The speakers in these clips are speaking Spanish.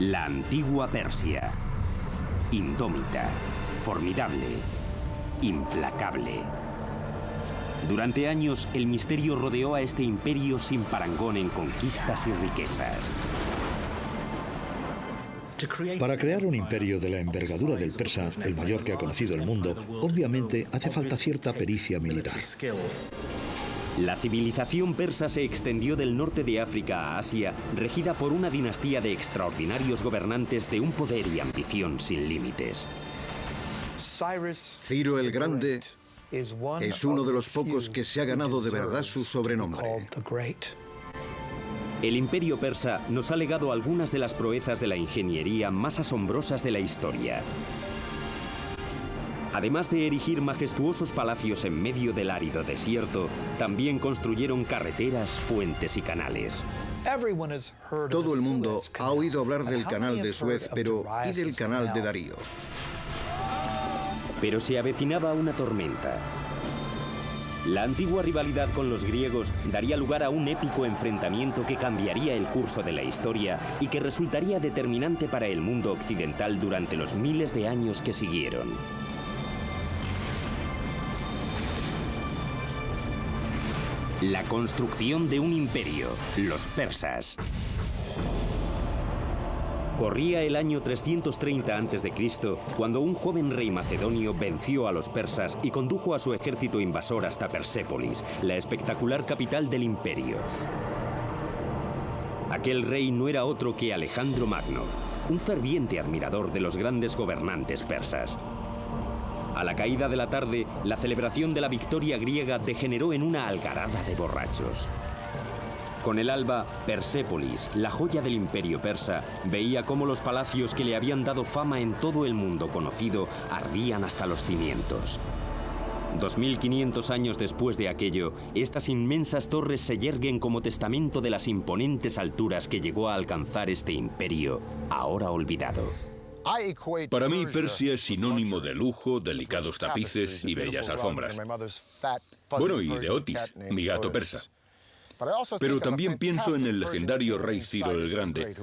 La antigua Persia. Indómita, formidable, implacable. Durante años, el misterio rodeó a este imperio sin parangón en conquistas y riquezas. Para crear un imperio de la envergadura del persa, el mayor que ha conocido el mundo, obviamente hace falta cierta pericia militar. La civilización persa se extendió del norte de África a Asia, regida por una dinastía de extraordinarios gobernantes de un poder y ambición sin límites. Ciro el Grande es uno de los pocos que se ha ganado de verdad su sobrenombre. El imperio persa nos ha legado algunas de las proezas de la ingeniería más asombrosas de la historia. Además de erigir majestuosos palacios en medio del árido desierto, también construyeron carreteras, puentes y canales. Todo el mundo ha oído hablar del canal de Suez, pero ¿y del canal de Darío? Pero se avecinaba una tormenta. La antigua rivalidad con los griegos daría lugar a un épico enfrentamiento que cambiaría el curso de la historia y que resultaría determinante para el mundo occidental durante los miles de años que siguieron. La construcción de un imperio, los persas. Corría el año 330 a.C. cuando un joven rey macedonio venció a los persas y condujo a su ejército invasor hasta Persépolis, la espectacular capital del imperio. Aquel rey no era otro que Alejandro Magno, un ferviente admirador de los grandes gobernantes persas. A la caída de la tarde, la celebración de la victoria griega degeneró en una algarada de borrachos. Con el alba, Persépolis, la joya del imperio persa, veía cómo los palacios que le habían dado fama en todo el mundo conocido ardían hasta los cimientos. 2500 años después de aquello, estas inmensas torres se yerguen como testamento de las imponentes alturas que llegó a alcanzar este imperio, ahora olvidado. Para mí, Persia es sinónimo de lujo, delicados tapices y bellas alfombras. Bueno, y de Otis, mi gato persa. Pero también pienso en el legendario rey Ciro el Grande,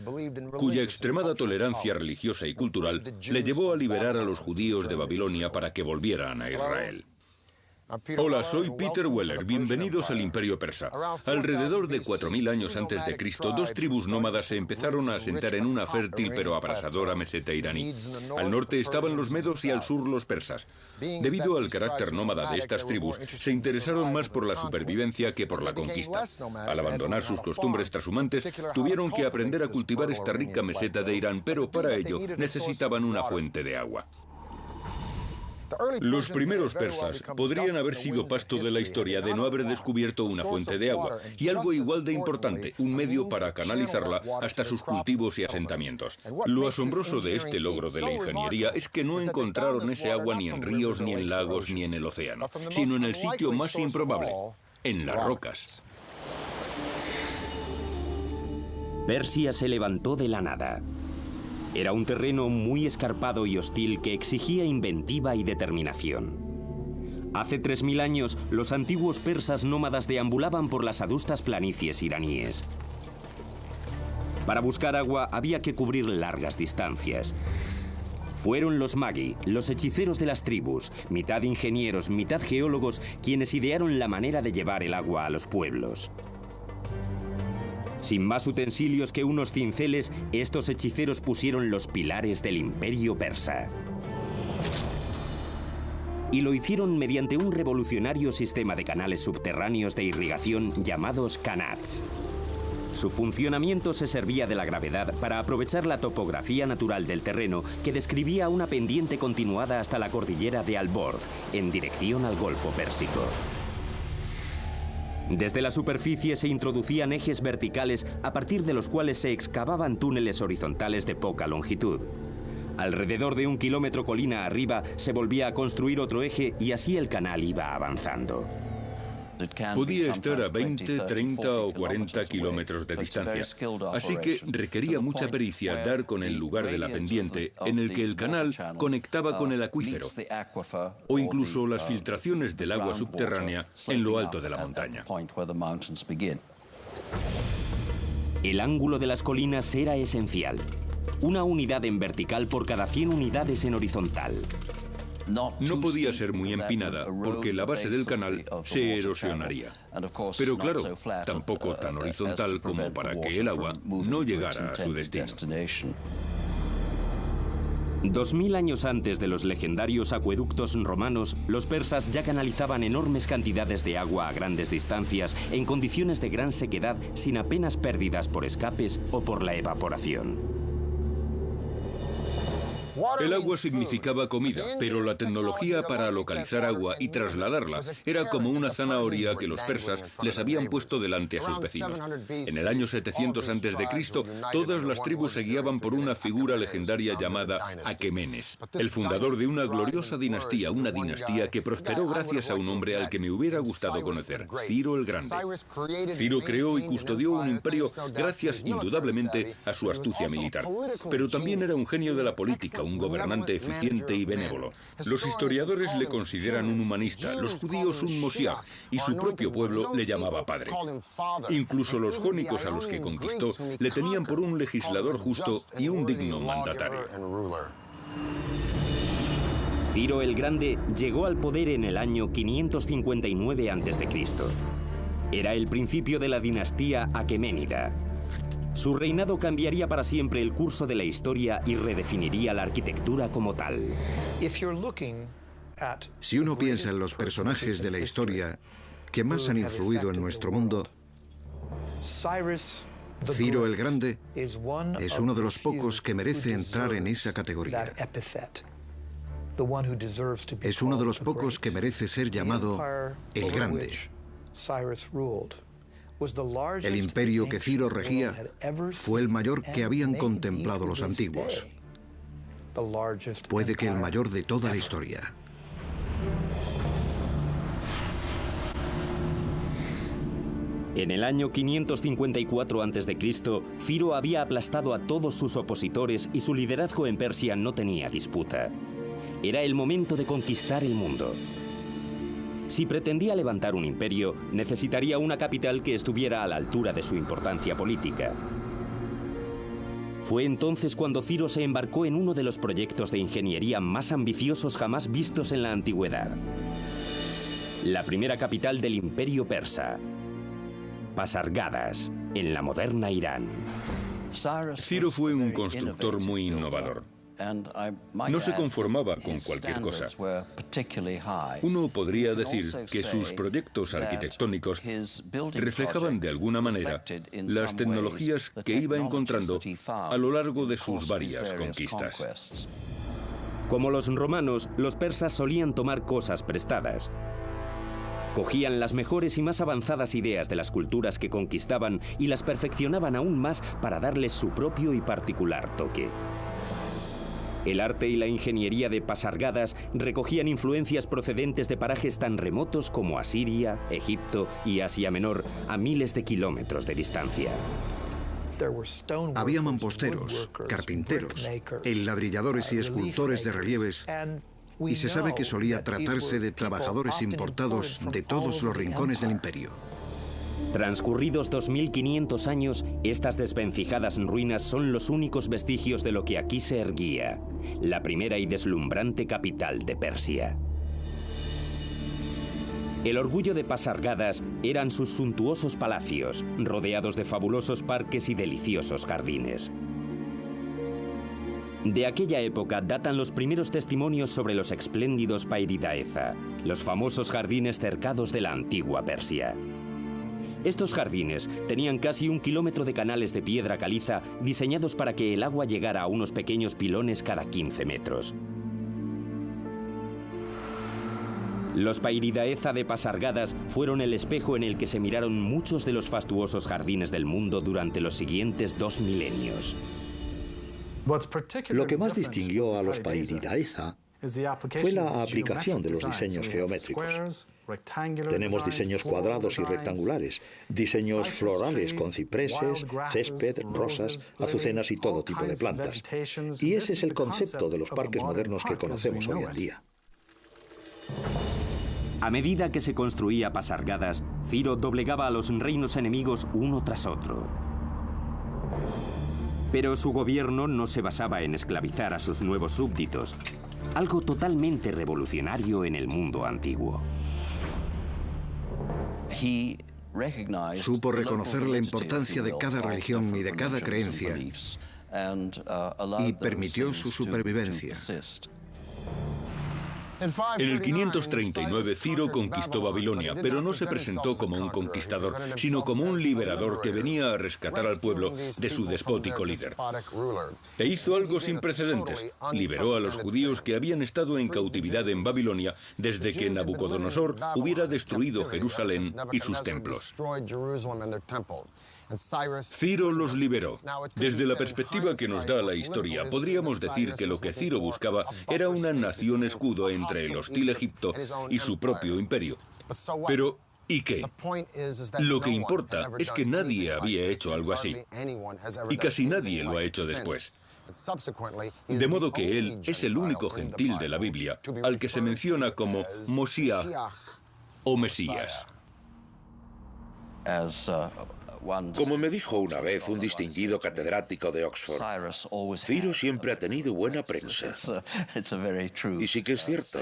cuya extremada tolerancia religiosa y cultural le llevó a liberar a los judíos de Babilonia para que volvieran a Israel. Hola, soy Peter Weller. Bienvenidos al Imperio Persa. Alrededor de 4000 años antes de Cristo, dos tribus nómadas se empezaron a asentar en una fértil pero abrasadora meseta iraní. Al norte estaban los medos y al sur los persas. Debido al carácter nómada de estas tribus, se interesaron más por la supervivencia que por la conquista. Al abandonar sus costumbres trashumantes, tuvieron que aprender a cultivar esta rica meseta de Irán, pero para ello necesitaban una fuente de agua. Los primeros persas podrían haber sido pasto de la historia de no haber descubierto una fuente de agua y algo igual de importante, un medio para canalizarla hasta sus cultivos y asentamientos. Lo asombroso de este logro de la ingeniería es que no encontraron ese agua ni en ríos, ni en lagos, ni en el océano, sino en el sitio más improbable, en las rocas. Persia se levantó de la nada. Era un terreno muy escarpado y hostil que exigía inventiva y determinación. Hace 3000 años, los antiguos persas nómadas deambulaban por las adustas planicies iraníes. Para buscar agua había que cubrir largas distancias. Fueron los magi, los hechiceros de las tribus, mitad ingenieros, mitad geólogos, quienes idearon la manera de llevar el agua a los pueblos. Sin más utensilios que unos cinceles, estos hechiceros pusieron los pilares del imperio persa. Y lo hicieron mediante un revolucionario sistema de canales subterráneos de irrigación llamados kanats. Su funcionamiento se servía de la gravedad para aprovechar la topografía natural del terreno que describía una pendiente continuada hasta la cordillera de Al-Borz, en dirección al Golfo Pérsico. Desde la superficie se introducían ejes verticales a partir de los cuales se excavaban túneles horizontales de poca longitud. Alrededor de 1 kilómetro colina arriba se volvía a construir otro eje y así el canal iba avanzando. Podía estar a 20, 30 o 40 kilómetros de distancia, así que requería mucha pericia dar con el lugar de la pendiente en el que el canal conectaba con el acuífero, o incluso las filtraciones del agua subterránea en lo alto de la montaña. El ángulo de las colinas era esencial. una unidad en vertical por cada 100 unidades en horizontal. No podía ser muy empinada porque la base del canal se erosionaría. Pero claro, tampoco tan horizontal como para que el agua no llegara a su destino. 2000 años antes de los legendarios acueductos romanos, los persas ya canalizaban enormes cantidades de agua a grandes distancias en condiciones de gran sequedad sin apenas pérdidas por escapes o por la evaporación. El agua significaba comida, pero la tecnología para localizar agua y trasladarla era como una zanahoria que los persas les habían puesto delante a sus vecinos. En el año 700 a.C., todas las tribus se guiaban por una figura legendaria llamada Aquemenes, el fundador de una gloriosa dinastía, una dinastía que prosperó gracias a un hombre al que me hubiera gustado conocer, Ciro el Grande. Ciro creó y custodió un imperio gracias indudablemente a su astucia militar, pero también era un genio de la política, un gobernante eficiente y benévolo. Los historiadores le consideran un humanista, los judíos un Moshiach, y su propio pueblo le llamaba padre. Incluso los jónicos a los que conquistó le tenían por un legislador justo y un digno mandatario. Ciro el Grande llegó al poder en el año 559 a.C. Era el principio de la dinastía aqueménida. Su reinado cambiaría para siempre el curso de la historia y redefiniría la arquitectura como tal. Si uno piensa en los personajes de la historia que más han influido en nuestro mundo, Ciro el Grande es uno de los pocos que merece entrar en esa categoría. Es uno de los pocos que merece ser llamado el Grande. El imperio que Ciro regía fue el mayor que habían contemplado los antiguos. Puede que el mayor de toda la historia. En el año 554 a.C., Ciro había aplastado a todos sus opositores y su liderazgo en Persia no tenía disputa. Era el momento de conquistar el mundo. Si pretendía levantar un imperio, necesitaría una capital que estuviera a la altura de su importancia política. Fue entonces cuando Ciro se embarcó en uno de los proyectos de ingeniería más ambiciosos jamás vistos en la antigüedad. La primera capital del imperio persa, Pasargadas, en la moderna Irán. Ciro fue un constructor muy innovador. No se conformaba con cualquier cosa. Uno podría decir que sus proyectos arquitectónicos reflejaban de alguna manera las tecnologías que iba encontrando a lo largo de sus varias conquistas. Como los romanos, los persas solían tomar cosas prestadas. Cogían las mejores y más avanzadas ideas de las culturas que conquistaban y las perfeccionaban aún más para darles su propio y particular toque. El arte y la ingeniería de Pasargadas recogían influencias procedentes de parajes tan remotos como Asiria, Egipto y Asia Menor, a miles de kilómetros de distancia. Había mamposteros, carpinteros, enladrilladores y escultores de relieves, y se sabe que solía tratarse de trabajadores importados de todos los rincones del imperio. Transcurridos 2500 años, estas desvencijadas ruinas son los únicos vestigios de lo que aquí se erguía, la primera y deslumbrante capital de Persia. El orgullo de Pasargadas eran sus suntuosos palacios, rodeados de fabulosos parques y deliciosos jardines. De aquella época datan los primeros testimonios sobre los espléndidos Pairidaeza, los famosos jardines cercados de la antigua Persia. Estos jardines tenían casi 1 kilómetro de canales de piedra caliza diseñados para que el agua llegara a unos pequeños pilones cada 15 metros. Los Pairidaeza de Pasargadas fueron el espejo en el que se miraron muchos de los fastuosos jardines del mundo durante los siguientes 2 milenios. Lo que más distinguió a los Pairidaeza fue la aplicación de los diseños geométricos. Tenemos diseños cuadrados y rectangulares, diseños florales con cipreses, césped, rosas, azucenas y todo tipo de plantas. Y ese es el concepto de los parques modernos que conocemos hoy en día. A medida que se construía Pasargadas, Ciro doblegaba a los reinos enemigos uno tras otro. Pero su gobierno no se basaba en esclavizar a sus nuevos súbditos, algo totalmente revolucionario en el mundo antiguo. Supo reconocer la importancia de cada religión y de cada creencia y permitió su supervivencia. En el 539 Ciro conquistó Babilonia, pero no se presentó como un conquistador, sino como un liberador que venía a rescatar al pueblo de su despótico líder. E hizo algo sin precedentes. Liberó a los judíos que habían estado en cautividad en Babilonia desde que Nabucodonosor hubiera destruido Jerusalén y sus templos. Ciro los liberó. Desde la perspectiva que nos da la historia, podríamos decir que lo que Ciro buscaba era una nación escudo entre el hostil Egipto y su propio imperio. Pero, ¿y qué? Lo que importa es que nadie había hecho algo así. Y casi nadie lo ha hecho después. De modo que él es el único gentil de la Biblia al que se menciona como Moshiach o Mesías. Como me dijo una vez un distinguido catedrático de Oxford, Ciro siempre ha tenido buena prensa. Y sí que es cierto.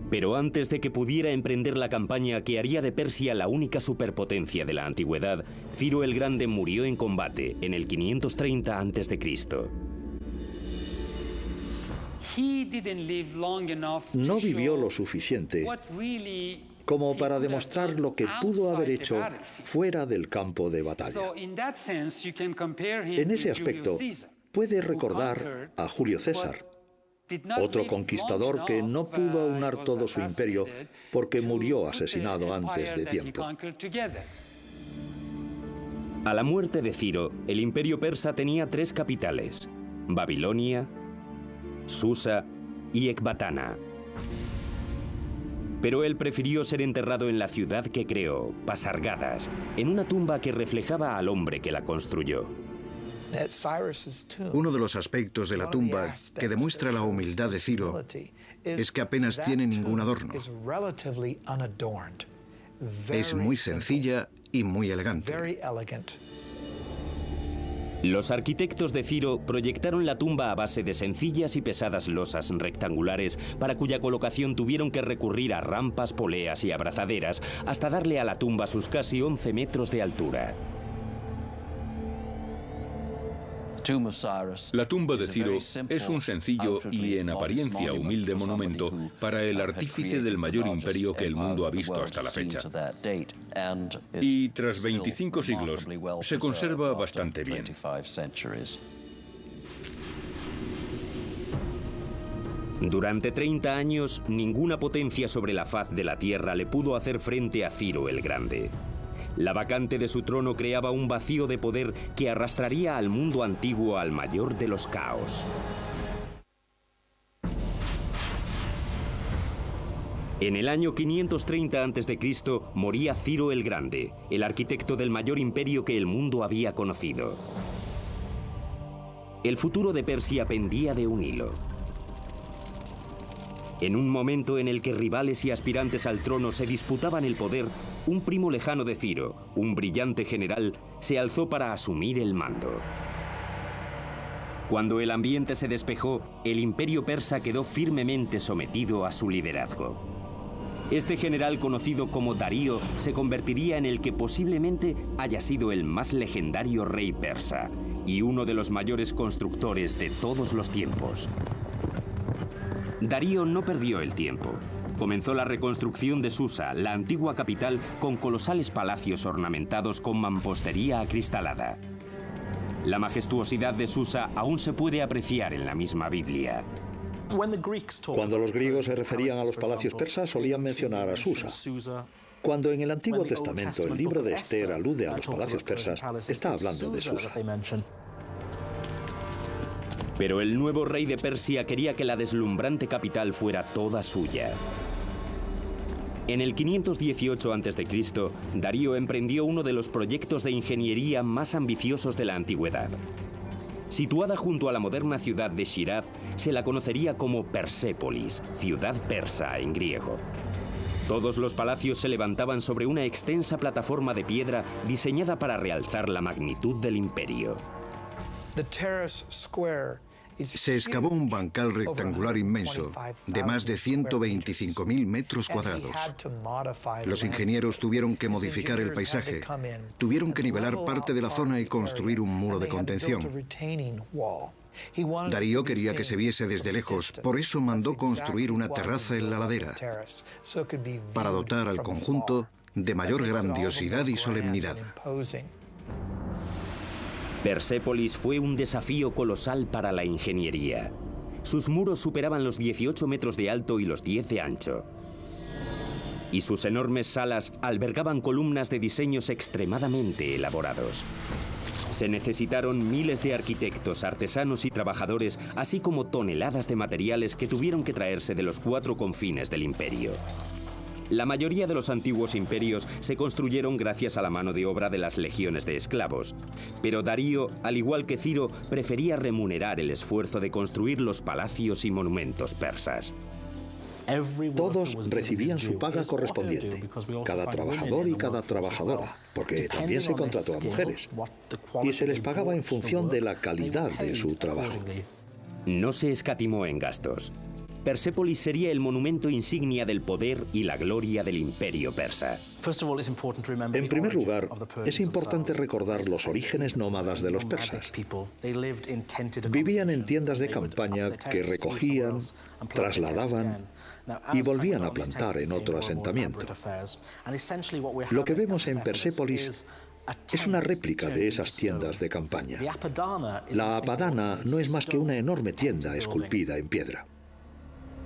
Pero antes de que pudiera emprender la campaña que haría de Persia la única superpotencia de la antigüedad, Ciro el Grande murió en combate en el 530 a.C. No vivió lo suficiente como para demostrar lo que pudo haber hecho fuera del campo de batalla. En ese aspecto, puede recordar a Julio César, otro conquistador que no pudo aunar todo su imperio porque murió asesinado antes de tiempo. A la muerte de Ciro, el imperio persa tenía 3 capitales: Babilonia, Susa y Ecbatana. Pero él prefirió ser enterrado en la ciudad que creó, Pasargadas, en una tumba que reflejaba al hombre que la construyó. Uno de los aspectos de la tumba que demuestra la humildad de Ciro es que apenas tiene ningún adorno. Es muy sencilla y muy elegante. Los arquitectos de Ciro proyectaron la tumba a base de sencillas y pesadas losas rectangulares para cuya colocación tuvieron que recurrir a rampas, poleas y abrazaderas hasta darle a la tumba sus casi 11 metros de altura. La tumba de Ciro es un sencillo y en apariencia humilde monumento para el artífice del mayor imperio que el mundo ha visto hasta la fecha. Y tras 25 siglos se conserva bastante bien. Durante 30 años, ninguna potencia sobre la faz de la tierra le pudo hacer frente a Ciro el Grande. La vacante de su trono creaba un vacío de poder que arrastraría al mundo antiguo al mayor de los caos. En el año 530 a.C. moría Ciro el Grande, el arquitecto del mayor imperio que el mundo había conocido. El futuro de Persia pendía de un hilo. En un momento en el que rivales y aspirantes al trono se disputaban el poder, un primo lejano de Ciro, un brillante general, se alzó para asumir el mando. Cuando el ambiente se despejó, el imperio persa quedó firmemente sometido a su liderazgo. Este general, conocido como Darío, se convertiría en el que posiblemente haya sido el más legendario rey persa y uno de los mayores constructores de todos los tiempos. Darío no perdió el tiempo. Comenzó la reconstrucción de Susa, la antigua capital, con colosales palacios ornamentados con mampostería acristalada. La majestuosidad de Susa aún se puede apreciar en la misma Biblia. Cuando los griegos se referían a los palacios persas, solían mencionar a Susa. Cuando en el Antiguo Testamento el libro de Esther alude a los palacios persas, está hablando de Susa. Pero el nuevo rey de Persia quería que la deslumbrante capital fuera toda suya. En el 518 a.C., Darío emprendió uno de los proyectos de ingeniería más ambiciosos de la antigüedad. Situada junto a la moderna ciudad de Shiraz, se la conocería como Persépolis, ciudad persa en griego. Todos los palacios se levantaban sobre una extensa plataforma de piedra diseñada para realzar la magnitud del imperio. Se excavó un bancal rectangular inmenso de más de 125.000 metros cuadrados. Los ingenieros tuvieron que modificar el paisaje, tuvieron que nivelar parte de la zona y construir un muro de contención. Darío quería que se viese desde lejos, por eso mandó construir una terraza en la ladera, para dotar al conjunto de mayor grandiosidad y solemnidad. Persépolis fue un desafío colosal para la ingeniería. Sus muros superaban los 18 metros de alto y los 10 de ancho. Y sus enormes salas albergaban columnas de diseños extremadamente elaborados. Se necesitaron miles de arquitectos, artesanos y trabajadores, así como toneladas de materiales que tuvieron que traerse de los 4 confines del imperio. La mayoría de los antiguos imperios se construyeron gracias a la mano de obra de las legiones de esclavos. Pero Darío, al igual que Ciro, prefería remunerar el esfuerzo de construir los palacios y monumentos persas. Todos recibían su paga correspondiente, cada trabajador y cada trabajadora, porque también se contrató a mujeres, y se les pagaba en función de la calidad de su trabajo. No se escatimó en gastos. Persépolis sería el monumento insignia del poder y la gloria del imperio persa. En primer lugar, es importante recordar los orígenes nómadas de los persas. Vivían en tiendas de campaña que recogían, trasladaban y volvían a plantar en otro asentamiento. Lo que vemos en Persépolis es una réplica de esas tiendas de campaña. La Apadana no es más que una enorme tienda esculpida en piedra.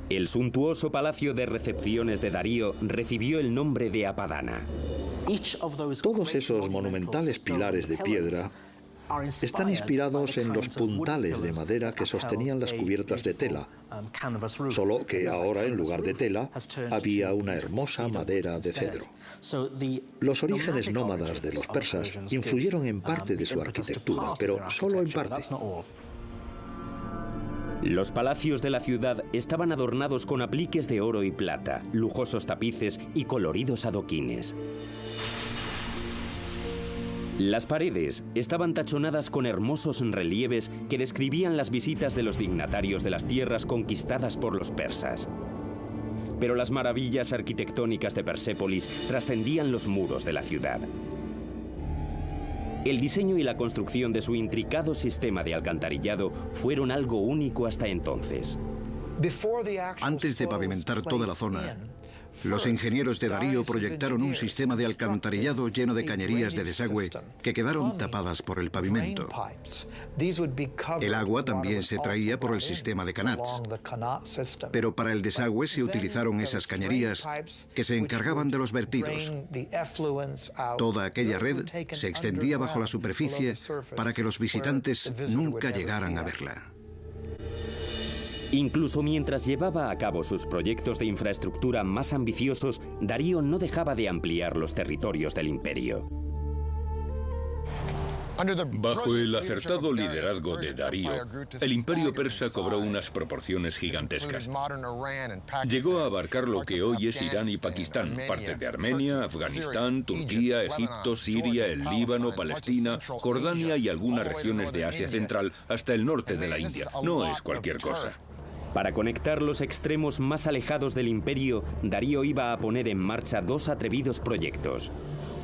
El suntuoso palacio de recepciones de Darío recibió el nombre de Apadana. Todos esos monumentales pilares de piedra están inspirados en los puntales de madera que sostenían las cubiertas de tela, solo que ahora en lugar de tela había una hermosa madera de cedro. Los orígenes nómadas de los persas influyeron en parte de su arquitectura, pero solo en parte. Los palacios de la ciudad estaban adornados con apliques de oro y plata, lujosos tapices y coloridos adoquines. Las paredes estaban tachonadas con hermosos relieves que describían las visitas de los dignatarios de las tierras conquistadas por los persas. Pero las maravillas arquitectónicas de Persépolis trascendían los muros de la ciudad. El diseño y la construcción de su intricado sistema de alcantarillado fueron algo único hasta entonces. Antes de pavimentar toda la zona, los ingenieros de Darío proyectaron un sistema de alcantarillado lleno de cañerías de desagüe que quedaron tapadas por el pavimento. El agua también se traía por el sistema de canals, pero para el desagüe se utilizaron esas cañerías que se encargaban de los vertidos. Toda aquella red se extendía bajo la superficie para que los visitantes nunca llegaran a verla. Incluso mientras llevaba a cabo sus proyectos de infraestructura más ambiciosos, Darío no dejaba de ampliar los territorios del imperio. Bajo el acertado liderazgo de Darío, el imperio persa cobró unas proporciones gigantescas. Llegó a abarcar lo que hoy es Irán y Pakistán, parte de Armenia, Afganistán, Turquía, Egipto, Siria, el Líbano, Palestina, Jordania y algunas regiones de Asia Central, hasta el norte de la India. No es cualquier cosa. Para conectar los extremos más alejados del imperio, Darío iba a poner en marcha 2 atrevidos proyectos.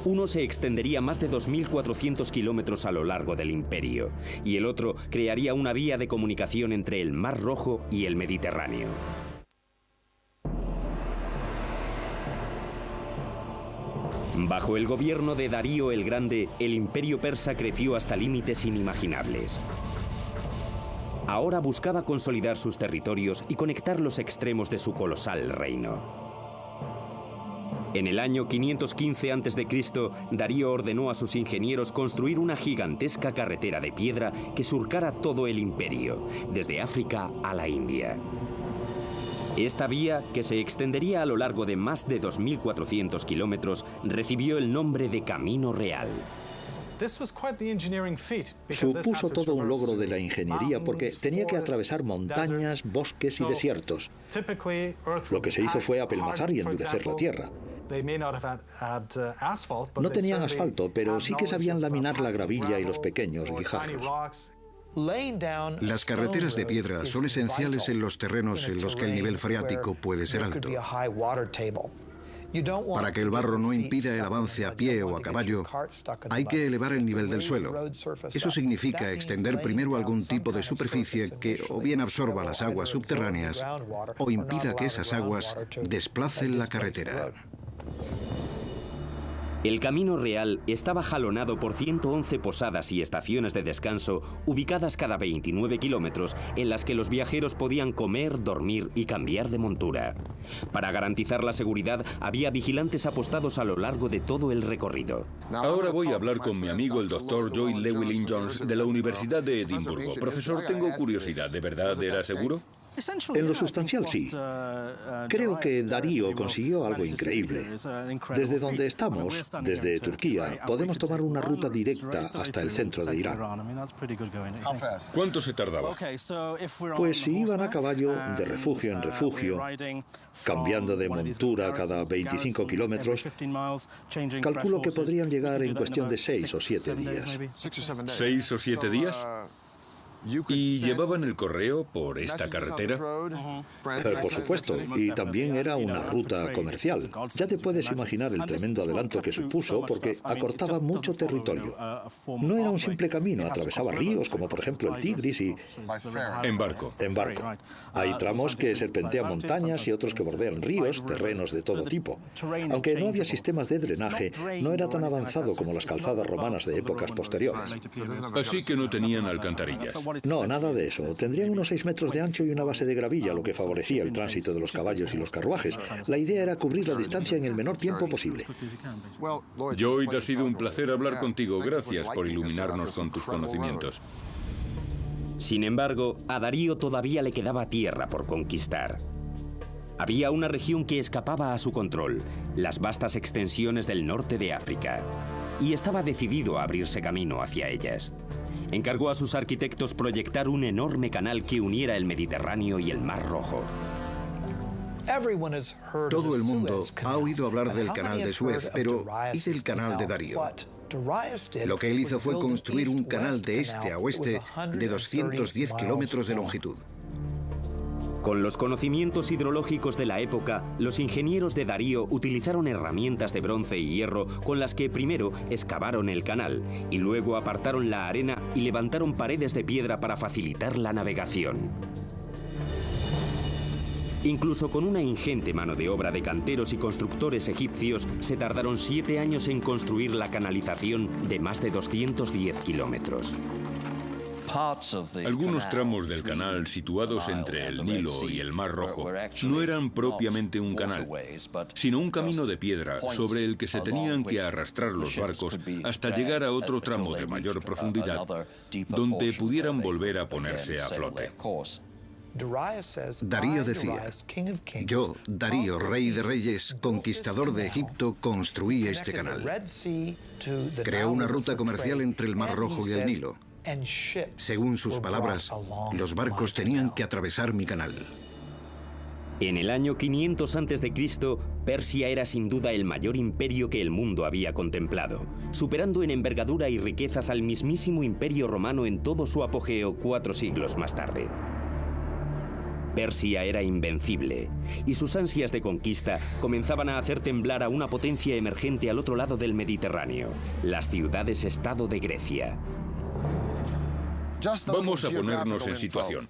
Uno se extendería más de 2.400 kilómetros a lo largo del imperio, y el otro crearía una vía de comunicación entre el Mar Rojo y el Mediterráneo. Bajo el gobierno de Darío el Grande, el imperio persa creció hasta límites inimaginables. Ahora buscaba consolidar sus territorios y conectar los extremos de su colosal reino. En el año 515 a.C., Darío ordenó a sus ingenieros construir una gigantesca carretera de piedra que surcara todo el imperio, desde África a la India. Esta vía, que se extendería a lo largo de más de 2.400 kilómetros, recibió el nombre de Camino Real. Supuso todo un logro de la ingeniería porque tenía que atravesar montañas, bosques y desiertos. Lo que se hizo fue apelmazar y endurecer la tierra. No tenían asfalto, pero sí que sabían laminar la gravilla y los pequeños guijarros. Las carreteras de piedra son esenciales en los terrenos en los que el nivel freático puede ser alto. Para que el barro no impida el avance a pie o a caballo, hay que elevar el nivel del suelo. Eso significa extender primero algún tipo de superficie que o bien absorba las aguas subterráneas o impida que esas aguas desplacen la carretera. El Camino Real estaba jalonado por 111 posadas y estaciones de descanso ubicadas cada 29 kilómetros en las que los viajeros podían comer, dormir y cambiar de montura. Para garantizar la seguridad había vigilantes apostados a lo largo de todo el recorrido. Ahora voy a hablar con mi amigo el Dr. Joy Llewellyn-Jones de la Universidad de Edimburgo. Profesor, tengo curiosidad, ¿de verdad era seguro? En lo sustancial, sí. Creo que Darío consiguió algo increíble. Desde donde estamos, desde Turquía, podemos tomar una ruta directa hasta el centro de Irán. ¿Cuánto se tardaba? Pues si iban a caballo, de refugio en refugio, cambiando de montura cada 25 kilómetros, calculo que podrían llegar en cuestión de 6 o 7 días. ¿6 o 7 días? ¿Y llevaban el correo por esta carretera? Por supuesto, y también era una ruta comercial. Ya te puedes imaginar el tremendo adelanto que supuso porque acortaba mucho territorio. No era un simple camino, atravesaba ríos como por ejemplo el Tigris y... En barco. En barco. Hay tramos que serpentean montañas y otros que bordean ríos, terrenos de todo tipo. Aunque no había sistemas de drenaje, no era tan avanzado como las calzadas romanas de épocas posteriores. Así que no tenían alcantarillas. No, nada de eso. Tendrían unos 6 metros de ancho y una base de gravilla, lo que favorecía el tránsito de los caballos y los carruajes. La idea era cubrir la distancia en el menor tiempo posible. Lloyd, ha sido un placer hablar contigo. Gracias por iluminarnos con tus conocimientos. Sin embargo, a Darío todavía le quedaba tierra por conquistar. Había una región que escapaba a su control, las vastas extensiones del norte de África, y estaba decidido a abrirse camino hacia ellas. Encargó a sus arquitectos proyectar un enorme canal que uniera el Mediterráneo y el Mar Rojo. Todo el mundo ha oído hablar del canal de Suez, pero ¿y del canal de Darío? Lo que él hizo fue construir un canal de este a oeste de 210 kilómetros de longitud. Con los conocimientos hidrológicos de la época, los ingenieros de Darío utilizaron herramientas de bronce y hierro con las que primero excavaron el canal y luego apartaron la arena y levantaron paredes de piedra para facilitar la navegación. Incluso con una ingente mano de obra de canteros y constructores egipcios, se tardaron 7 años en construir la canalización de más de 210 kilómetros. Algunos tramos del canal situados entre el Nilo y el Mar Rojo no eran propiamente un canal, sino un camino de piedra sobre el que se tenían que arrastrar los barcos hasta llegar a otro tramo de mayor profundidad, donde pudieran volver a ponerse a flote. Darío decía: yo, Darío, rey de reyes, conquistador de Egipto, construí este canal. Creó una ruta comercial entre el Mar Rojo y el Nilo. Según sus palabras, los barcos tenían que atravesar mi canal. En el año 500 a.C., Persia era sin duda el mayor imperio que el mundo había contemplado, superando en envergadura y riquezas al mismísimo Imperio Romano en todo su apogeo 4 siglos más tarde. Persia era invencible, y sus ansias de conquista comenzaban a hacer temblar a una potencia emergente al otro lado del Mediterráneo, las ciudades-estado de Grecia. Vamos a ponernos en situación.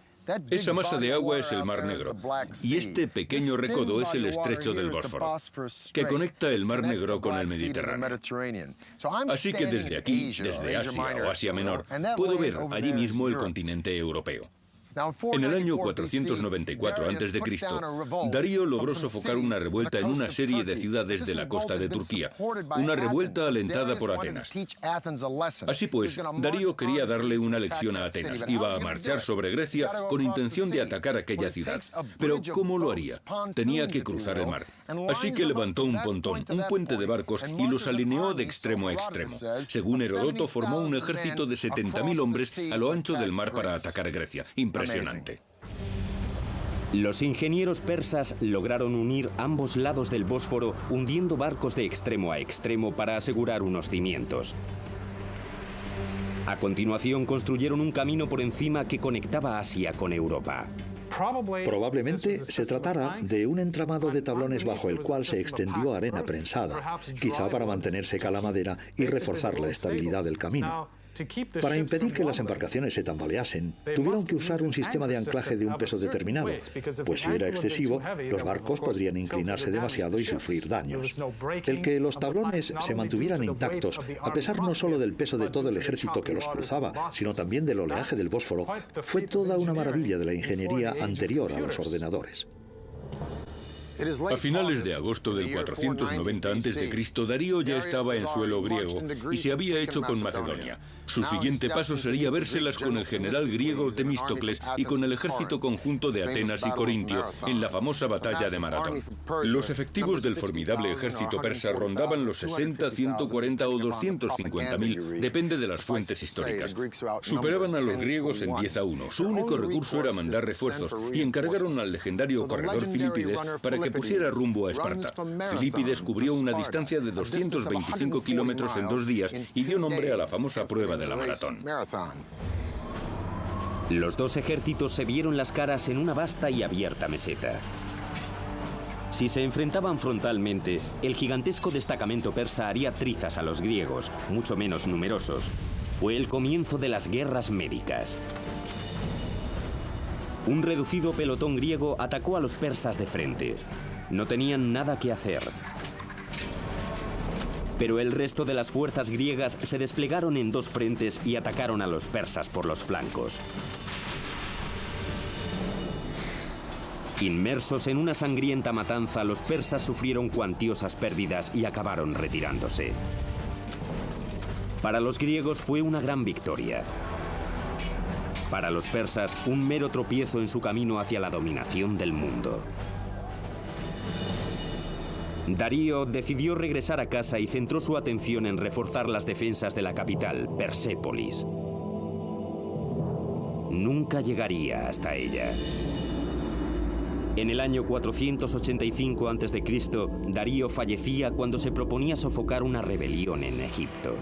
Esa masa de agua es el Mar Negro, y este pequeño recodo es el estrecho del Bósforo, que conecta el Mar Negro con el Mediterráneo. Así que desde aquí, desde Asia o Asia Menor, puedo ver allí mismo el continente europeo. En el año 494 a.C., Darío logró sofocar una revuelta en una serie de ciudades de la costa de Turquía, una revuelta alentada por Atenas. Así pues, Darío quería darle una lección a Atenas. Iba a marchar sobre Grecia con intención de atacar aquella ciudad. Pero ¿cómo lo haría? Tenía que cruzar el mar. Así que levantó un pontón, un puente de barcos, y los alineó de extremo a extremo. Según Heródoto, formó un ejército de 70.000 hombres a lo ancho del mar para atacar Grecia. Impresionante. Los ingenieros persas lograron unir ambos lados del Bósforo hundiendo barcos de extremo a extremo para asegurar unos cimientos. A continuación construyeron un camino por encima que conectaba Asia con Europa. Probablemente se tratara de un entramado de tablones bajo el cual se extendió arena prensada, quizá para mantener seca la madera y reforzar la estabilidad del camino. Para impedir que las embarcaciones se tambaleasen, tuvieron que usar un sistema de anclaje de un peso determinado, pues si era excesivo, los barcos podrían inclinarse demasiado y sufrir daños. El que los tablones se mantuvieran intactos, a pesar no solo del peso de todo el ejército que los cruzaba, sino también del oleaje del Bósforo, fue toda una maravilla de la ingeniería anterior a los ordenadores. A finales de agosto del 490 a.C., Darío ya estaba en suelo griego y se había hecho con Macedonia. Su siguiente paso sería vérselas con el general griego Temístocles y con el ejército conjunto de Atenas y Corintio en la famosa batalla de Maratón. Los efectivos del formidable ejército persa rondaban los 60, 140 o 250.000, depende de las fuentes históricas. Superaban a los griegos en 10-1. Su único recurso era mandar refuerzos y encargaron al legendario corredor Filipides para que pusiera rumbo a Esparta. Filipides cubrió una distancia de 225 kilómetros en 2 días y dio nombre a la famosa prueba de la maratón. Los dos ejércitos se vieron las caras en una vasta y abierta meseta. Si se enfrentaban frontalmente, el gigantesco destacamento persa haría trizas a los griegos, mucho menos numerosos. Fue el comienzo de las guerras médicas. Un reducido pelotón griego atacó a los persas de frente. No tenían nada que hacer. Pero el resto de las fuerzas griegas se desplegaron en 2 frentes y atacaron a los persas por los flancos. Inmersos en una sangrienta matanza, los persas sufrieron cuantiosas pérdidas y acabaron retirándose. Para los griegos fue una gran victoria. Para los persas, un mero tropiezo en su camino hacia la dominación del mundo. Darío decidió regresar a casa y centró su atención en reforzar las defensas de la capital, Persépolis. Nunca llegaría hasta ella. En el año 485 a.C., Darío fallecía cuando se proponía sofocar una rebelión en Egipto.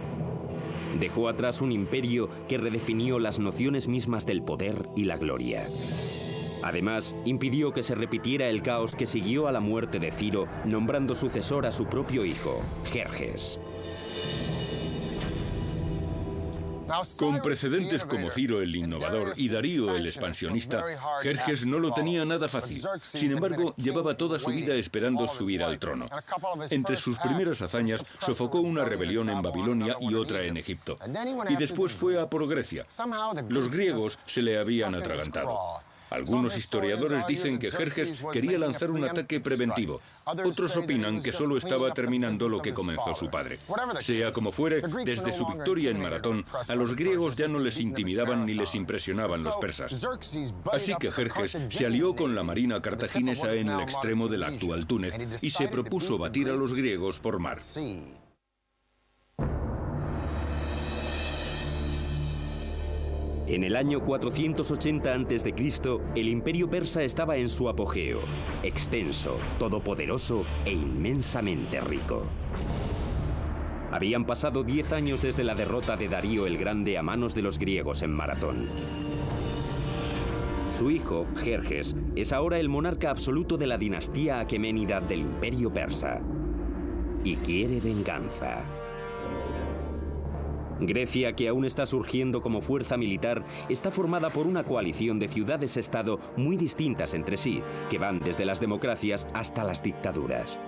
Dejó atrás un imperio que redefinió las nociones mismas del poder y la gloria. Además, impidió que se repitiera el caos que siguió a la muerte de Ciro, nombrando sucesor a su propio hijo, Jerjes. Con precedentes como Ciro el innovador y Darío el expansionista, Jerjes no lo tenía nada fácil. Sin embargo, llevaba toda su vida esperando subir al trono. Entre sus primeras hazañas, sofocó una rebelión en Babilonia y otra en Egipto. Y después fue a por Grecia. Los griegos se le habían atragantado. Algunos historiadores dicen que Jerjes quería lanzar un ataque preventivo. Otros opinan que solo estaba terminando lo que comenzó su padre. Sea como fuere, desde su victoria en Maratón, a los griegos ya no les intimidaban ni les impresionaban los persas. Así que Jerjes se alió con la marina cartaginesa en el extremo del actual Túnez y se propuso batir a los griegos por mar. En el año 480 a.C., el imperio persa estaba en su apogeo, extenso, todopoderoso e inmensamente rico. Habían pasado 10 años desde la derrota de Darío el Grande a manos de los griegos en Maratón. Su hijo, Jerjes, es ahora el monarca absoluto de la dinastía aqueménida del imperio persa. Y quiere venganza. Grecia, que aún está surgiendo como fuerza militar, está formada por una coalición de ciudades-estado muy distintas entre sí, que van desde las democracias hasta las dictaduras.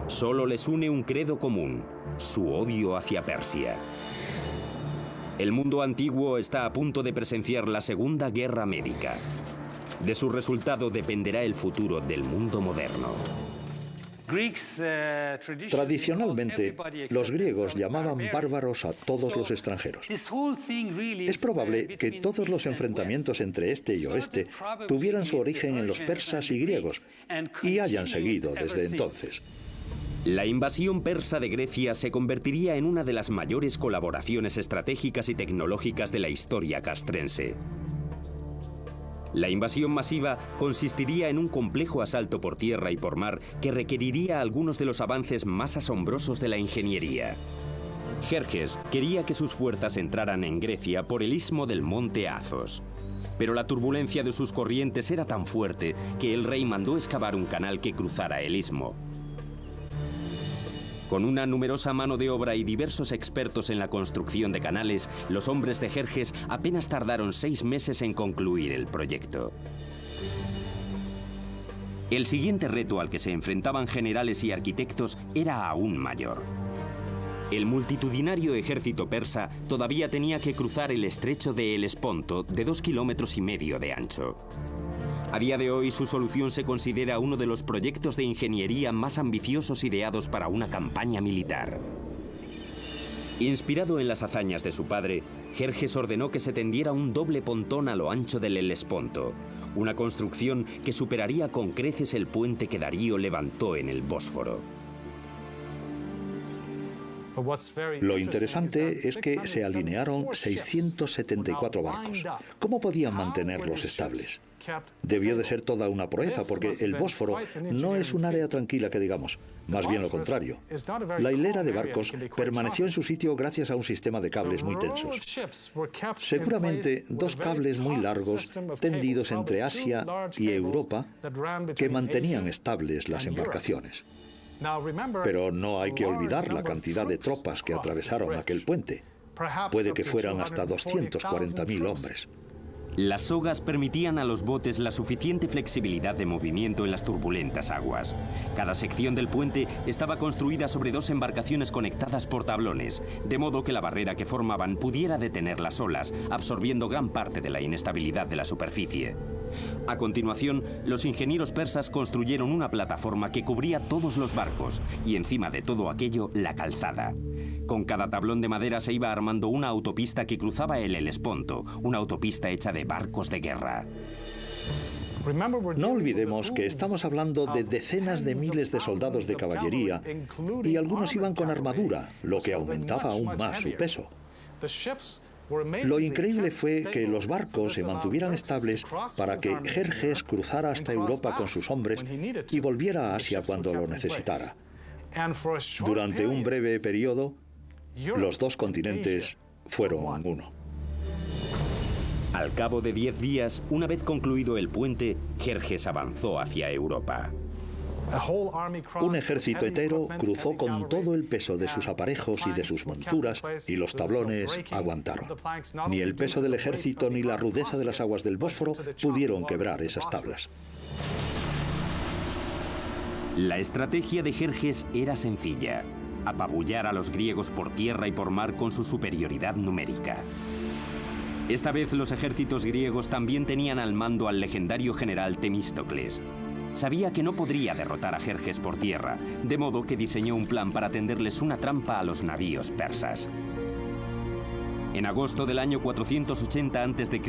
Solo les une un credo común: su odio hacia Persia. El mundo antiguo está a punto de presenciar la Segunda Guerra Médica. De su resultado dependerá el futuro del mundo moderno. Tradicionalmente, los griegos llamaban bárbaros a todos los extranjeros. Es probable que todos los enfrentamientos entre este y oeste tuvieran su origen en los persas y griegos y hayan seguido desde entonces. La invasión persa de Grecia se convertiría en una de las mayores colaboraciones estratégicas y tecnológicas de la historia castrense. La invasión masiva consistiría en un complejo asalto por tierra y por mar que requeriría algunos de los avances más asombrosos de la ingeniería. Jerjes quería que sus fuerzas entraran en Grecia por el istmo del monte Azos. Pero la turbulencia de sus corrientes era tan fuerte que el rey mandó excavar un canal que cruzara el istmo. Con una numerosa mano de obra y diversos expertos en la construcción de canales, los hombres de Jerjes apenas tardaron 6 meses en concluir el proyecto. El siguiente reto al que se enfrentaban generales y arquitectos era aún mayor. El multitudinario ejército persa todavía tenía que cruzar el estrecho de Helesponto de 2,5 kilómetros de ancho. A día de hoy, su solución se considera uno de los proyectos de ingeniería más ambiciosos ideados para una campaña militar. Inspirado en las hazañas de su padre, Jerjes ordenó que se tendiera un doble pontón a lo ancho del Helesponto, una construcción que superaría con creces el puente que Darío levantó en el Bósforo. Lo interesante es que se alinearon 674 barcos. ¿Cómo podían mantenerlos estables? Debió de ser toda una proeza, porque el Bósforo no es un área tranquila que digamos, más bien lo contrario. La hilera de barcos permaneció en su sitio gracias a un sistema de cables muy tensos. Seguramente 2 cables muy largos tendidos entre Asia y Europa que mantenían estables las embarcaciones. Pero no hay que olvidar la cantidad de tropas que atravesaron aquel puente. Puede que fueran hasta 240.000 hombres. Las sogas permitían a los botes la suficiente flexibilidad de movimiento en las turbulentas aguas. Cada sección del puente estaba construida sobre 2 embarcaciones conectadas por tablones, de modo que la barrera que formaban pudiera detener las olas, absorbiendo gran parte de la inestabilidad de la superficie. A continuación, los ingenieros persas construyeron una plataforma que cubría todos los barcos y encima de todo aquello la calzada. Con cada tablón de madera se iba armando una autopista que cruzaba el Helesponto, una autopista hecha de barcos de guerra. No olvidemos que estamos hablando de decenas de miles de soldados de caballería y algunos iban con armadura, lo que aumentaba aún más su peso. Lo increíble fue que los barcos se mantuvieran estables para que Jerjes cruzara hasta Europa con sus hombres y volviera a Asia cuando lo necesitara. Durante un breve periodo, los 2 continentes fueron uno. Al cabo de 10 días, una vez concluido el puente, Jerjes avanzó hacia Europa. Un ejército entero cruzó con todo el peso de sus aparejos y de sus monturas, y los tablones aguantaron. Ni el peso del ejército ni la rudeza de las aguas del Bósforo pudieron quebrar esas tablas. La estrategia de Jerjes era sencilla: apabullar a los griegos por tierra y por mar con su superioridad numérica. Esta vez los ejércitos griegos también tenían al mando al legendario general Temístocles. Sabía que no podría derrotar a Jerjes por tierra, de modo que diseñó un plan para tenderles una trampa a los navíos persas. En agosto del año 480 a.C.,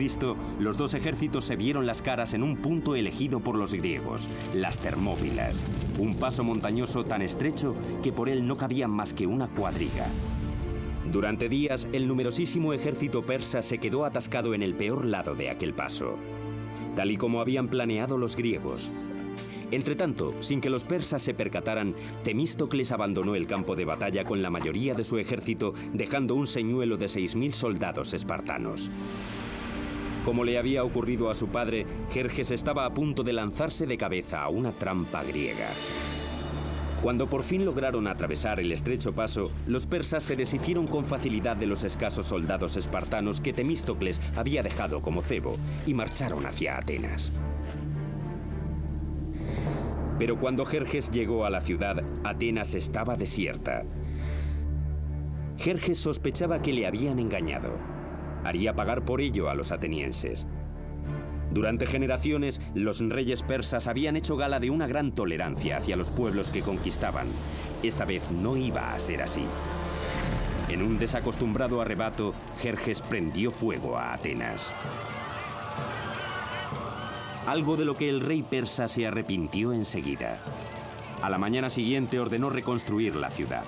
los 2 ejércitos se vieron las caras en un punto elegido por los griegos, las Termópilas, un paso montañoso tan estrecho que por él no cabía más que una cuadriga. Durante días, el numerosísimo ejército persa se quedó atascado en el peor lado de aquel paso, tal y como habían planeado los griegos. Entretanto, sin que los persas se percataran, Temístocles abandonó el campo de batalla con la mayoría de su ejército, dejando un señuelo de 6.000 soldados espartanos. Como le había ocurrido a su padre, Jerjes estaba a punto de lanzarse de cabeza a una trampa griega. Cuando por fin lograron atravesar el estrecho paso, los persas se deshicieron con facilidad de los escasos soldados espartanos que Temístocles había dejado como cebo y marcharon hacia Atenas. Pero cuando Jerjes llegó a la ciudad, Atenas estaba desierta. Jerjes sospechaba que le habían engañado. Haría pagar por ello a los atenienses. Durante generaciones, los reyes persas habían hecho gala de una gran tolerancia hacia los pueblos que conquistaban. Esta vez no iba a ser así. En un desacostumbrado arrebato, Jerjes prendió fuego a Atenas. Algo de lo que el rey persa se arrepintió enseguida. A la mañana siguiente ordenó reconstruir la ciudad.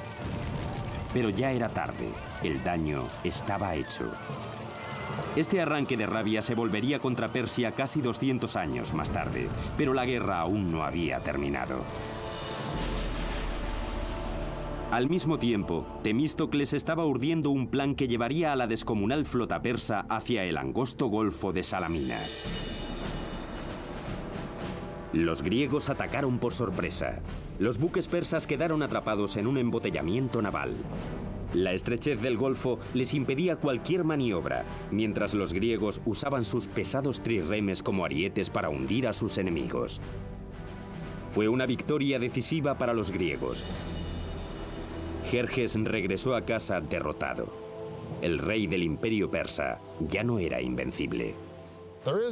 Pero ya era tarde, el daño estaba hecho. Este arranque de rabia se volvería contra Persia casi 200 años más tarde, pero la guerra aún no había terminado. Al mismo tiempo, Temístocles estaba urdiendo un plan que llevaría a la descomunal flota persa hacia el angosto golfo de Salamina. Los griegos atacaron por sorpresa. Los buques persas quedaron atrapados en un embotellamiento naval. La estrechez del golfo les impedía cualquier maniobra, mientras los griegos usaban sus pesados trirremes como arietes para hundir a sus enemigos. Fue una victoria decisiva para los griegos. Jerjes regresó a casa derrotado. El rey del imperio persa ya no era invencible.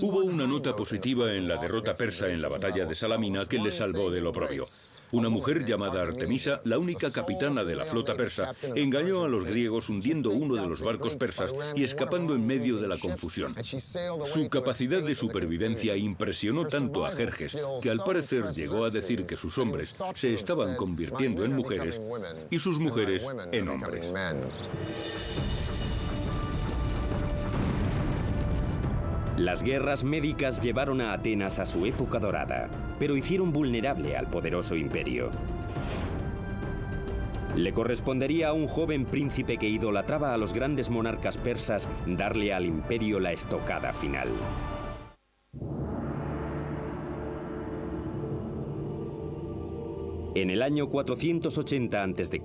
Hubo una nota positiva en la derrota persa en la batalla de Salamina que les salvó del oprobio. Una mujer llamada Artemisa, la única capitana de la flota persa, engañó a los griegos hundiendo uno de los barcos persas y escapando en medio de la confusión. Su capacidad de supervivencia impresionó tanto a Jerjes que al parecer llegó a decir que sus hombres se estaban convirtiendo en mujeres y sus mujeres en hombres. Las guerras médicas llevaron a Atenas a su época dorada, pero hicieron vulnerable al poderoso imperio. Le correspondería a un joven príncipe que idolatraba a los grandes monarcas persas darle al imperio la estocada final. En el año 480 a.C.,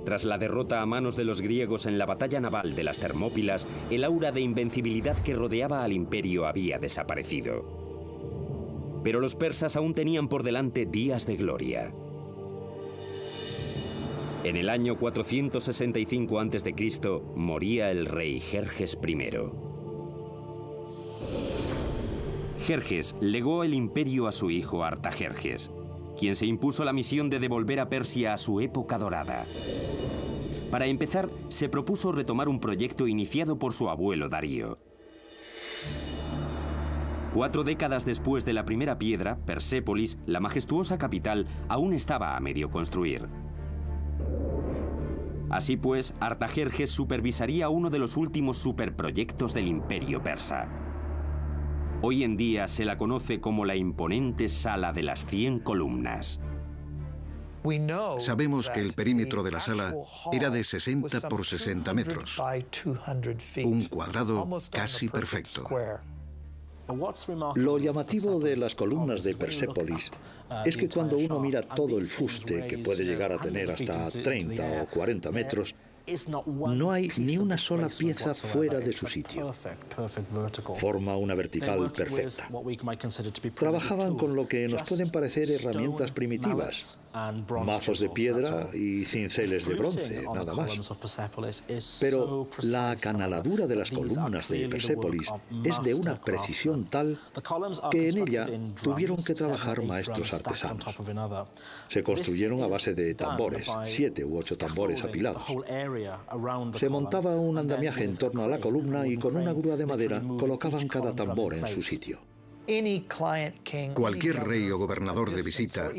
tras la derrota a manos de los griegos en la batalla naval de las Termópilas, el aura de invencibilidad que rodeaba al imperio había desaparecido. Pero los persas aún tenían por delante días de gloria. En el año 465 a.C. moría el rey Jerjes I. Jerjes legó el imperio a su hijo Artajerjes, quien se impuso la misión de devolver a Persia a su época dorada. Para empezar, se propuso retomar un proyecto iniciado por su abuelo Darío. 4 décadas después de la primera piedra, Persépolis, la majestuosa capital, aún estaba a medio construir. Así pues, Artajerjes supervisaría uno de los últimos superproyectos del imperio persa. Hoy en día se la conoce como la imponente Sala de las 100 columnas. Sabemos que el perímetro de la sala era de 60 por 60 metros, un cuadrado casi perfecto. Lo llamativo de las columnas de Persépolis es que cuando uno mira todo el fuste, que puede llegar a tener hasta 30 o 40 metros, no hay ni una sola pieza fuera de su sitio. Forma una vertical perfecta. Trabajaban con lo que nos pueden parecer herramientas primitivas, mazos de piedra y cinceles de bronce, nada más. Pero la acanaladura de las columnas de Persépolis es de una precisión tal que en ella tuvieron que trabajar maestros artesanos. Se construyeron a base de tambores, 7 u 8 tambores apilados. Se montaba un andamiaje en torno a la columna y con una grúa de madera colocaban cada tambor en su sitio. Cualquier rey o gobernador de visita,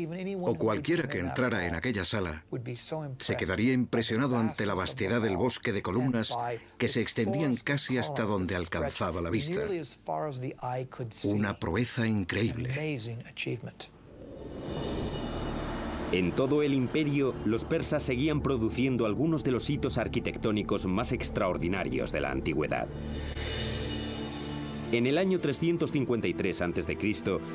o cualquiera que entrara en aquella sala, se quedaría impresionado ante la vastedad del bosque de columnas que se extendían casi hasta donde alcanzaba la vista. Una proeza increíble. En todo el imperio, los persas seguían produciendo algunos de los hitos arquitectónicos más extraordinarios de la antigüedad. En el año 353 a.C.,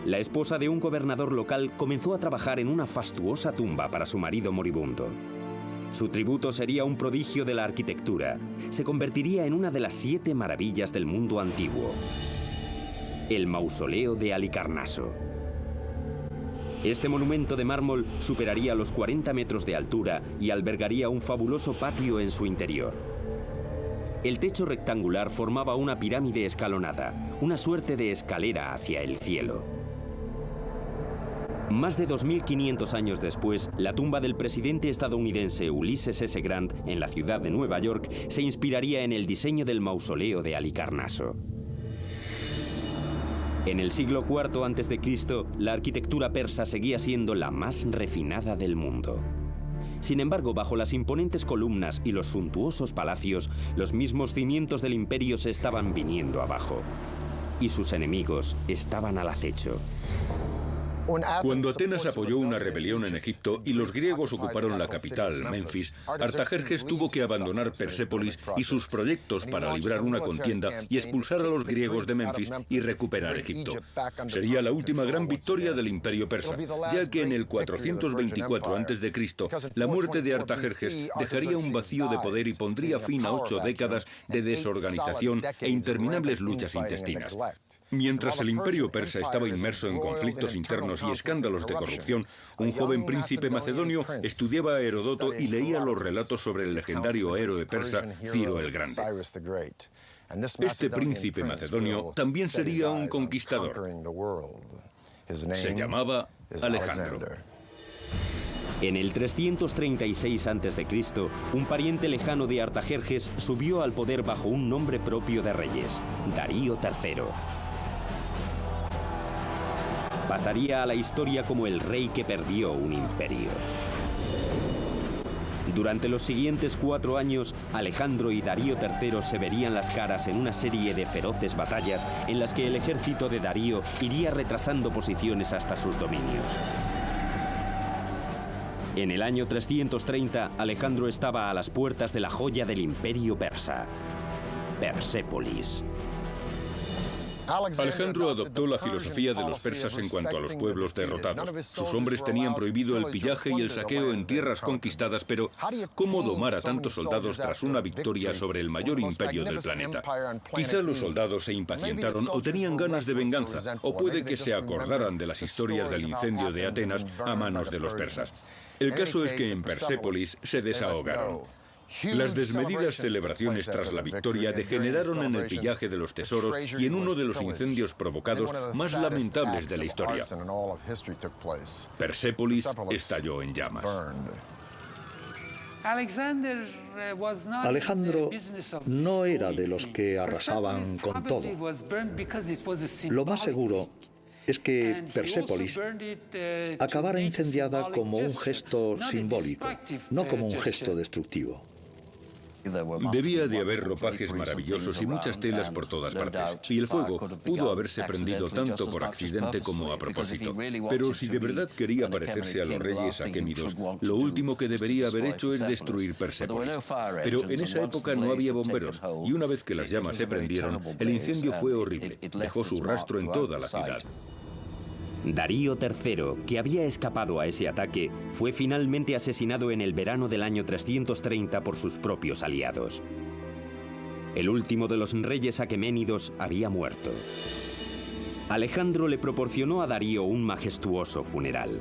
la esposa de un gobernador local comenzó a trabajar en una fastuosa tumba para su marido moribundo. Su tributo sería un prodigio de la arquitectura. Se convertiría en una de las 7 maravillas del mundo antiguo: el mausoleo de Halicarnaso. Este monumento de mármol superaría los 40 metros de altura y albergaría un fabuloso patio en su interior. El techo rectangular formaba una pirámide escalonada, una suerte de escalera hacia el cielo. Más de 2500 años después, la tumba del presidente estadounidense Ulysses S. Grant en la ciudad de Nueva York se inspiraría en el diseño del mausoleo de Halicarnaso. En el siglo IV a.C., la arquitectura persa seguía siendo la más refinada del mundo. Sin embargo, bajo las imponentes columnas y los suntuosos palacios, los mismos cimientos del imperio se estaban viniendo abajo. Y sus enemigos estaban al acecho. Cuando Atenas apoyó una rebelión en Egipto y los griegos ocuparon la capital, Menfis, Artajerjes tuvo que abandonar Persépolis y sus proyectos para librar una contienda y expulsar a los griegos de Menfis y recuperar Egipto. Sería la última gran victoria del Imperio persa, ya que en el 424 a.C., la muerte de Artajerjes dejaría un vacío de poder y pondría fin a 8 décadas de desorganización e interminables luchas intestinas. Mientras el Imperio persa estaba inmerso en conflictos internos y escándalos de corrupción, un joven príncipe macedonio estudiaba a Heródoto y leía los relatos sobre el legendario héroe persa Ciro el Grande. Este príncipe macedonio también sería un conquistador. Se llamaba Alejandro. En el 336 a.C., un pariente lejano de Artajerjes subió al poder bajo un nombre propio de reyes, Darío III. Pasaría a la historia como el rey que perdió un imperio. Durante los siguientes 4 años, Alejandro y Darío III se verían las caras en una serie de feroces batallas en las que el ejército de Darío iría retrasando posiciones hasta sus dominios. En el año 330, Alejandro estaba a las puertas de la joya del imperio persa, Persépolis. Alejandro adoptó la filosofía de los persas en cuanto a los pueblos derrotados. Sus hombres tenían prohibido el pillaje y el saqueo en tierras conquistadas, pero ¿cómo domar a tantos soldados tras una victoria sobre el mayor imperio del planeta? Quizá los soldados se impacientaron o tenían ganas de venganza, o puede que se acordaran de las historias del incendio de Atenas a manos de los persas. El caso es que en Persépolis se desahogaron. Las desmedidas celebraciones tras la victoria degeneraron en el pillaje de los tesoros y en uno de los incendios provocados más lamentables de la historia. Persépolis estalló en llamas. Alejandro no era de los que arrasaban con todo. Lo más seguro es que Persépolis acabara incendiada como un gesto simbólico, no como un gesto destructivo. Debía de haber ropajes maravillosos y muchas telas por todas partes, y el fuego pudo haberse prendido tanto por accidente como a propósito. Pero si de verdad quería parecerse a los reyes aquémidos, lo último que debería haber hecho es destruir Persépolis. Pero en esa época no había bomberos, y una vez que las llamas se prendieron, el incendio fue horrible, dejó su rastro en toda la ciudad. Darío III, que había escapado a ese ataque, fue finalmente asesinado en el verano del año 330 por sus propios aliados. El último de los reyes aqueménidos había muerto. Alejandro le proporcionó a Darío un majestuoso funeral.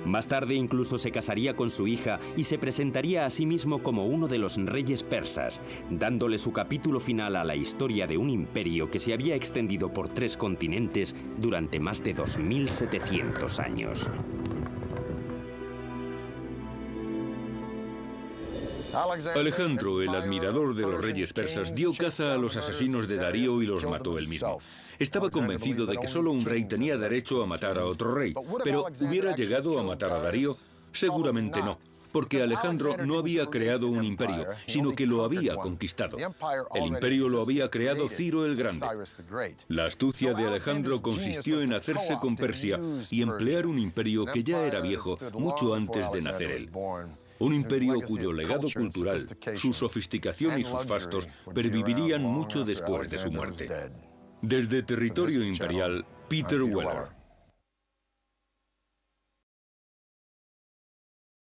Más tarde incluso se casaría con su hija y se presentaría a sí mismo como uno de los reyes persas, dándole su capítulo final a la historia de un imperio que se había extendido por 3 continentes durante más de 2700 años. Alejandro, el admirador de los reyes persas, dio caza a los asesinos de Darío y los mató él mismo. Estaba convencido de que solo un rey tenía derecho a matar a otro rey, pero ¿hubiera llegado a matar a Darío? Seguramente no, porque Alejandro no había creado un imperio, sino que lo había conquistado. El imperio lo había creado Ciro el Grande. La astucia de Alejandro consistió en hacerse con Persia y emplear un imperio que ya era viejo mucho antes de nacer él. Un imperio cuyo legado cultural, su sofisticación y sus fastos pervivirían mucho después de su muerte. Desde territorio imperial, Peter Weller.